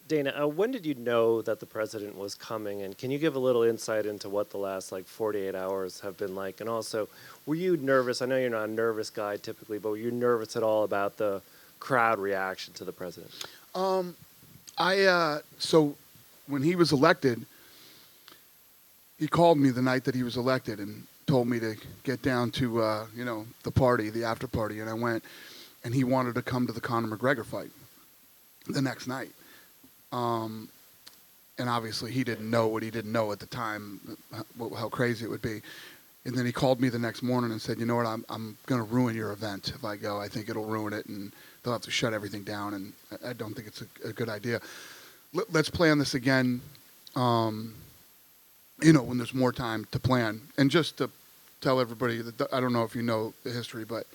Dana, when did you know that the president was coming? And can you give a little insight into what the last 48 hours have been like? And also, were you nervous? I know you're not a nervous guy typically, but were you nervous at all about the crowd reaction to the president? So when he was elected, he called me the night that he was elected and told me to get down to, the party, the after party. And I went, and he wanted to come to the Conor McGregor fight the next night. And obviously he didn't know what he didn't know at the time, how crazy it would be. And then he called me the next morning and said, you know what, I'm going to ruin your event if I go. I think it'll ruin it, and they'll have to shut everything down, and I don't think it's a good idea. Let's plan this again, when there's more time to plan. And just to tell everybody, that I don't know if you know the history, but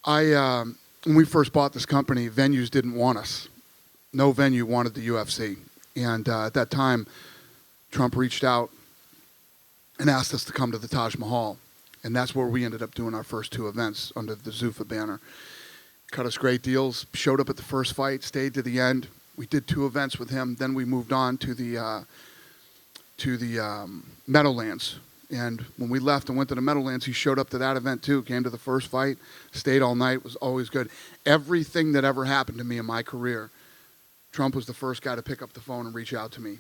when we first bought this company, venues didn't want us. No venue wanted the UFC. And at that time, Trump reached out and asked us to come to the Taj Mahal. And that's where we ended up doing our first two events under the Zuffa banner. Cut us great deals, showed up at the first fight, stayed to the end. We did two events with him. Then we moved on to the Meadowlands. And when we left and went to the Meadowlands, he showed up to that event too, came to the first fight, stayed all night, was always good. Everything that ever happened to me in my career, Trump was the first guy to pick up the phone and reach out to me.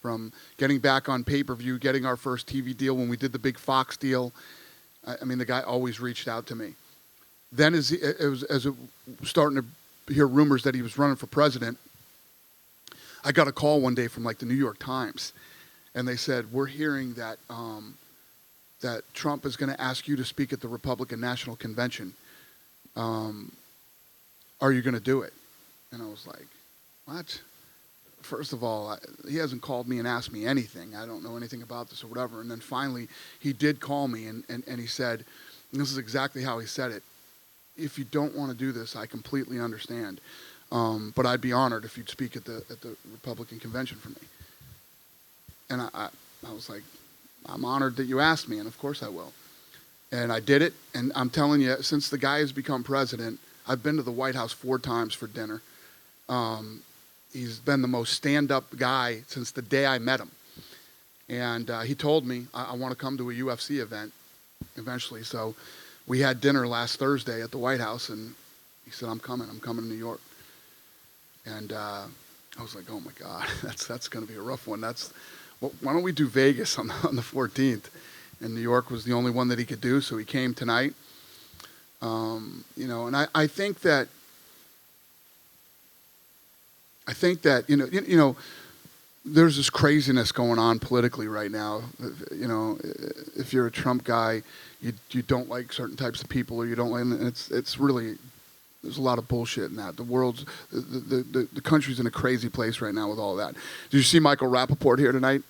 From getting back on pay-per-view, getting our first TV deal, when we did the big Fox deal, the guy always reached out to me. Then as it was starting to hear rumors that he was running for president, I got a call one day from the New York Times, and they said, we're hearing that that Trump is going to ask you to speak at the Republican National Convention. Are you going to do it? And I was like, what? First of all, he hasn't called me and asked me anything. I don't know anything about this or whatever. And then finally, he did call me, and he said, and this is exactly how he said it, if you don't want to do this, I completely understand. But I'd be honored if you'd speak at the Republican convention for me. And I was like, I'm honored that you asked me, and of course I will. And I did it, and I'm telling you, since the guy has become president, I've been to the White House 4 times for dinner. He's been the most stand-up guy since the day I met him. And he told me, I want to come to a UFC event eventually. So we had dinner last Thursday at the White House, and he said, I'm coming to New York. And I was like, oh my God, that's going to be a rough one. Why don't we do Vegas on the 14th? And New York was the only one that he could do, so he came tonight. And I think that there's this craziness going on politically right now. If you're a Trump guy, you don't like certain types of people, or you don't like, and it's really, there's a lot of bullshit in that. The country's in a crazy place right now with all that. Did you see Michael Rappaport here tonight?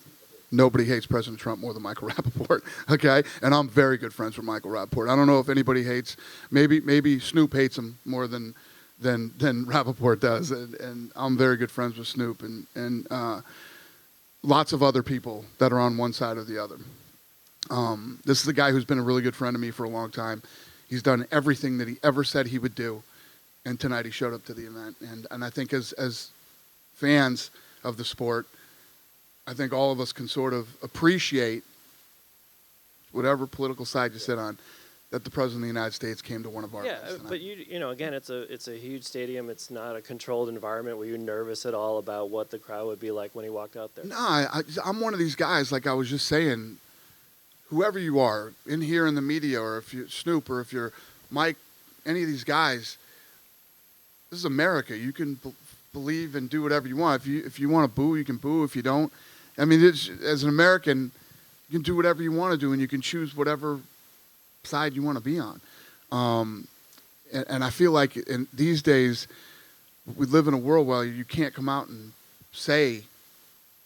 Nobody hates President Trump more than Michael Rappaport, okay? And I'm very good friends with Michael Rappaport. I don't know if anybody hates, maybe Snoop hates him more than Rappaport does, and I'm very good friends with Snoop and lots of other people that are on one side or the other. This is a guy who's been a really good friend to me for a long time. He's done everything that he ever said he would do, and tonight he showed up to the event. And I think as fans of the sport, I think all of us can sort of appreciate, whatever political side you sit on, that the President of the United States came to one of our events tonight. But again, it's a huge stadium. It's not a controlled environment. Were you nervous at all about what the crowd would be like when he walked out there? No, I'm one of these guys, like I was just saying, whoever you are, in here in the media, or if you're Snoop, or if you're Mike, any of these guys, this is America. You can believe and do whatever you want. If you want to boo, you can boo. If you don't, as an American, you can do whatever you want to do, and you can choose whatever side you want to be on. And I feel like in these days, we live in a world where you can't come out and say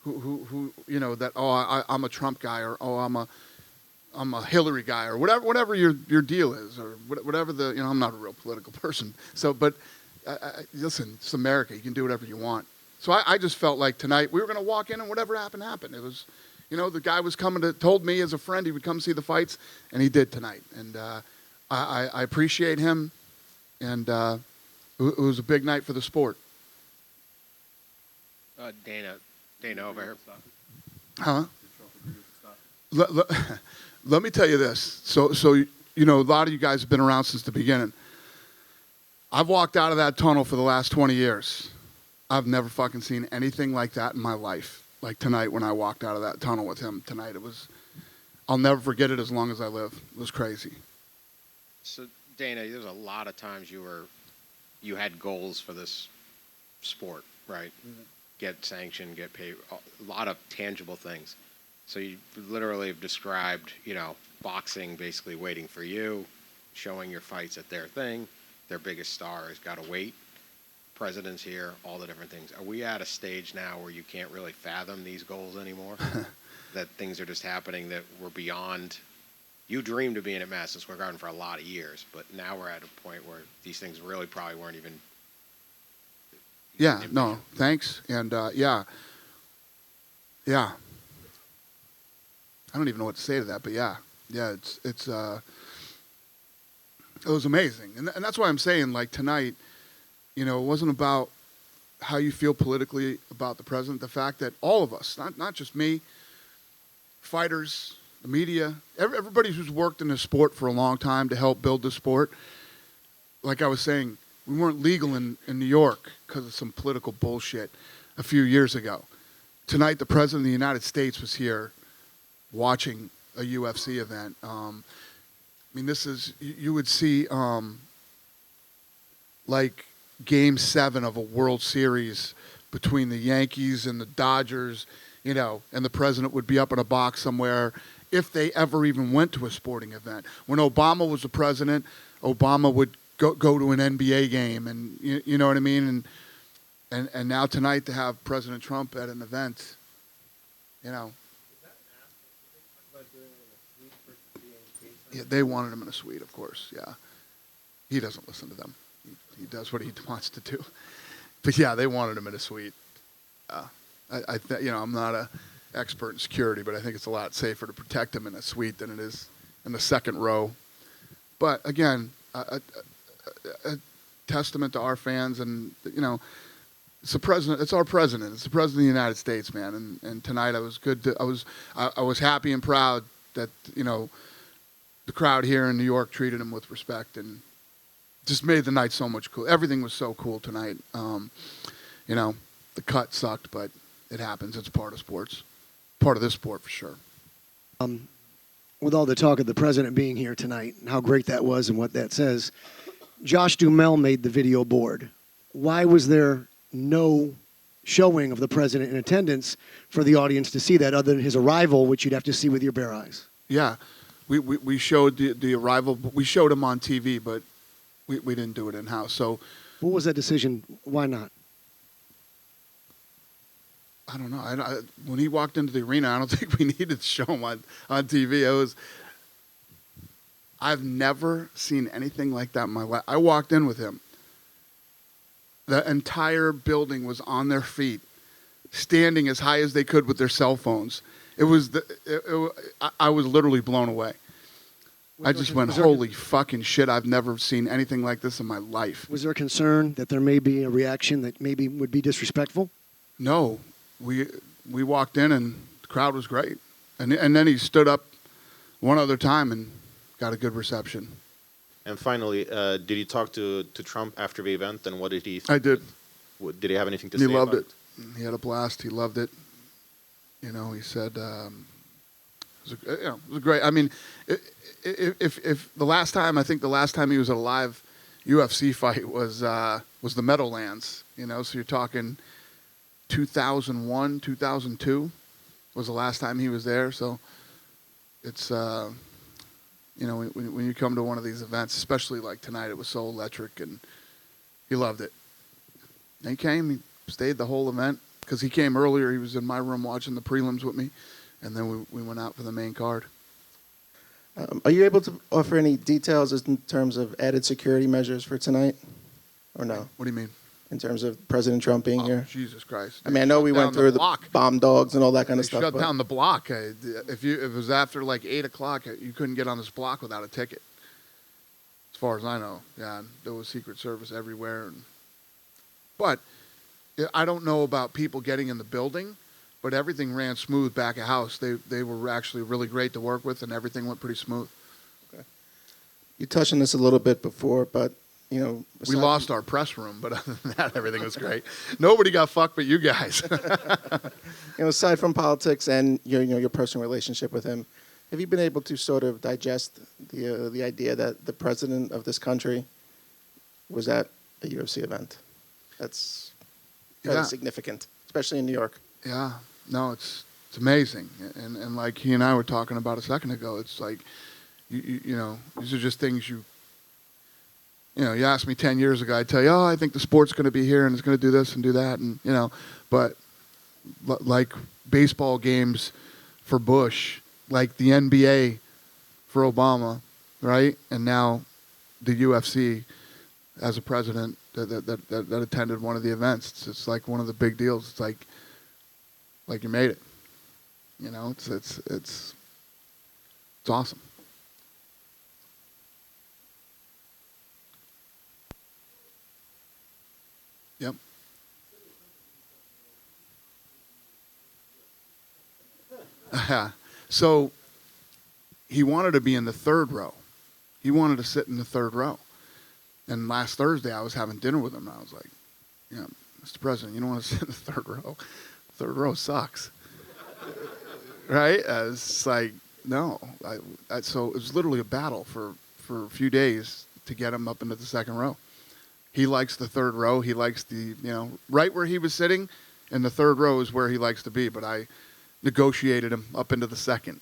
who that, I'm a Trump guy, or I'm a Hillary guy, or whatever your deal is, or whatever I'm not a real political person. So, but listen, it's America. You can do whatever you want. So I just felt like tonight we were going to walk in and whatever happened. It was, the guy was told me as a friend he would come see the fights, and he did tonight. And I appreciate him, and it was a big night for the sport. Dana over here. Huh? Let, let me tell you this. So you know, a lot of you guys have been around since the beginning. I've walked out of that tunnel for the last 20 years. I've never fucking seen anything like that in my life. Like tonight when I walked out of that tunnel with him tonight, I'll never forget it as long as I live. It was crazy. So Dana, there's a lot of times you had goals for this sport, right? Mm-hmm. Get sanctioned, get paid, a lot of tangible things. So you literally have described, boxing basically waiting for you, showing your fights at their thing. Their biggest star has got to wait. President's here, all the different things. Are we at a stage now where you can't really fathom these goals anymore? That things are just happening that were beyond. You dreamed of being at Madison Square Garden for a lot of years, but now we're at a point where these things really probably weren't even. Yeah, no, thanks. And yeah. I don't even know what to say to that, but yeah, it was amazing. And that's why I'm saying, like, tonight, it wasn't about how you feel politically about the president. The fact that all of us, not just me, fighters, the media, everybody who's worked in the sport for a long time to help build the sport, like I was saying, we weren't legal in New York because of some political bullshit a few years ago. Tonight, the president of the United States was here watching a UFC event. You would see like Game 7 of a World Series between the Yankees and the Dodgers, and the president would be up in a box somewhere if they ever even went to a sporting event. When Obama was the president, Obama would go to an NBA game, and you know what I mean? And now tonight to have President Trump at an event, Yeah, they wanted him in a suite, of course, yeah. He doesn't listen to them. He does what he wants to do. But yeah, they wanted him in a suite. I'm not an expert in security, but I think it's a lot safer to protect him in a suite than it is in the second row. But again, a testament to our fans, and it's the president. It's our president. It's the president of the United States, man. And tonight I was good. I was happy and proud that the crowd here in New York treated him with respect and just made the night so much cool. Everything was so cool tonight. The cut sucked, but it happens. It's part of sports. Part of this sport for sure. With all the talk of the president being here tonight and how great that was and what that says, Josh Duhamel made the video board. Why was there no showing of the president in attendance for the audience to see that other than his arrival, which you'd have to see with your bare eyes? Yeah. We showed the arrival. We showed him on TV, but we didn't do it in-house. So, what was that decision? Why not? I don't know. When he walked into the arena, I don't think we needed to show him on TV. I've never seen anything like that in my life. I walked in with him. The entire building was on their feet, standing as high as they could with their cell phones. I was literally blown away. I just went, holy fucking shit, I've never seen anything like this in my life. Was there a concern that there may be a reaction that maybe would be disrespectful? No. We walked in and the crowd was great. And then he stood up one other time and got a good reception. And finally, did you talk to Trump after the event, and what did he think? I did. Did he have anything to say about it? He loved it. He had a blast. He loved it. He said it was great. I mean, if the last time he was at a live UFC fight was the Meadowlands, so you're talking 2001, 2002 was the last time he was there. So it's when you come to one of these events, especially like tonight, it was so electric, and he loved it. And he came, he stayed the whole event. Because he came earlier, he was in my room watching the prelims with me, and then we went out for the main card. Are you able to offer any details in terms of added security measures for tonight, or no? What do you mean? In terms of President Trump being here? Jesus Christ. I mean, I know we went through the bomb dogs and all that kind of stuff. Shut down the block. If it was after like 8 o'clock, you couldn't get on this block without a ticket. As far as I know. Yeah, there was Secret Service everywhere. But I don't know about people getting in the building, but everything ran smooth back at house. They were actually really great to work with, and everything went pretty smooth. You touched on this a little bit before, but you know, We lost our press room, but other than that, everything was great. Nobody got fucked but you guys. You know, aside from politics and your personal relationship with him, have you been able to sort of digest the idea that the president of this country was at a UFC event? That's fairly Yeah. significant, especially in New York. Yeah, no, it's amazing, and like he and I were talking about a second ago, it's like, you know, these are just things you asked me 10 years ago, I'd tell you, oh, I think the sport's going to be here and it's going to do this and do that, and but like baseball games for Bush, like the NBA for Obama, right, and now the UFC as a president that attended one of the events. It's like one of the big deals. It's like you made it. You know, it's awesome. Yep. So he wanted to be in the third row. He wanted to sit in the third row. And last Thursday, I was having dinner with him, and I was like, "Yeah, Mr. President, you don't want to sit in the third row. Third row sucks." Right? It's like, no. So it was literally a battle for a few days to get him up into the second row. He likes the third row. He likes right where he was sitting, and the third row is where he likes to be. But I negotiated him up into the second.